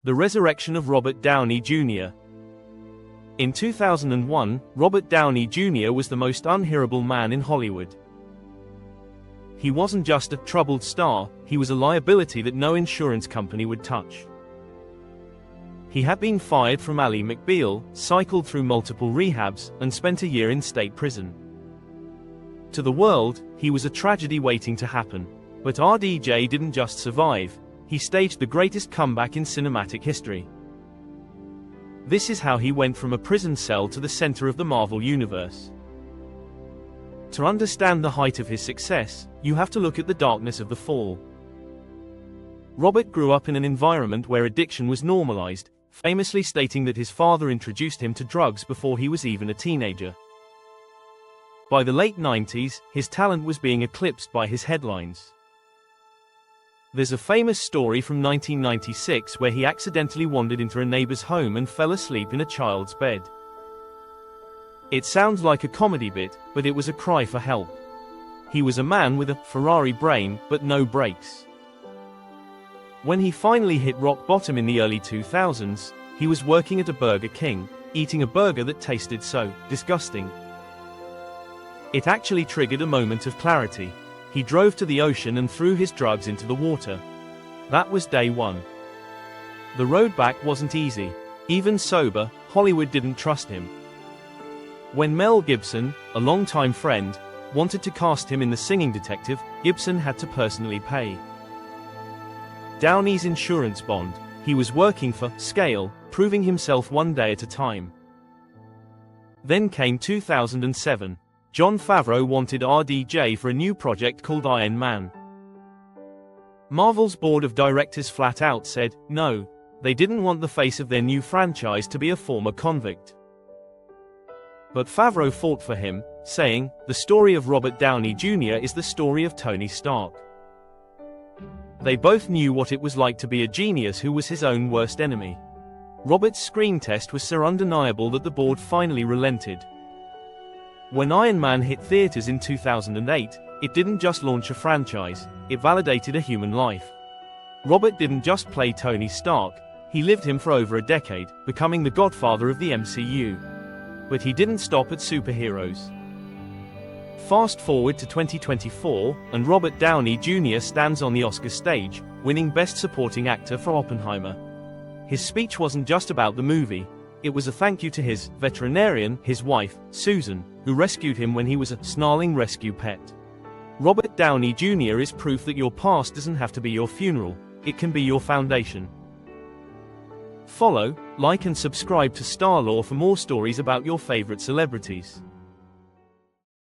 The resurrection of Robert Downey Jr. In 2001, Robert Downey Jr. was the most unhearable man in Hollywood. He wasn't just a troubled star, he was a liability that no insurance company would touch. He had been fired from Ally McBeal, cycled through multiple rehabs, and spent a year in state prison. To the world, he was a tragedy waiting to happen. But RDJ didn't just survive, he staged the greatest comeback in cinematic history. This is how he went from a prison cell to the center of the Marvel Universe. To understand the height of his success, you have to look at the darkness of the fall. Robert grew up in an environment where addiction was normalized, famously stating that his father introduced him to drugs before he was even a teenager. By the late 90s, his talent was being eclipsed by his headlines. There's a famous story from 1996 where he accidentally wandered into a neighbor's home and fell asleep in a child's bed. It sounds like a comedy bit, but it was a cry for help. He was a man with a Ferrari brain, but no brakes. When he finally hit rock bottom in the early 2000s, he was working at a Burger King, eating a burger that tasted so disgusting. It actually triggered a moment of clarity. He drove to the ocean and threw his drugs into the water. That was day one. The road back wasn't easy. Even sober, Hollywood didn't trust him. When Mel Gibson, a longtime friend, wanted to cast him in The Singing Detective, Gibson had to personally pay Downey's insurance bond. He was working for Scale, proving himself one day at a time. Then came 2007. Jon Favreau wanted RDJ for a new project called Iron Man. Marvel's board of directors flat out said, no. They didn't want the face of their new franchise to be a former convict. But Favreau fought for him, saying, the story of Robert Downey Jr. is the story of Tony Stark. They both knew what it was like to be a genius who was his own worst enemy. Robert's screen test was so undeniable that the board finally relented. When Iron Man hit theaters in 2008, it didn't just launch a franchise, it validated a human life. Robert didn't just play Tony Stark, he lived him for over a decade, becoming the godfather of the MCU. But he didn't stop at superheroes. Fast forward to 2024, and Robert Downey Jr. stands on the Oscar stage, winning Best Supporting Actor for Oppenheimer. His speech wasn't just about the movie. It was a thank you to his veterinarian, his wife, Susan, who rescued him when he was a snarling rescue pet. Robert Downey Jr. is proof that your past doesn't have to be your funeral, it can be your foundation. Follow, like and subscribe to Star Lore for more stories about your favorite celebrities.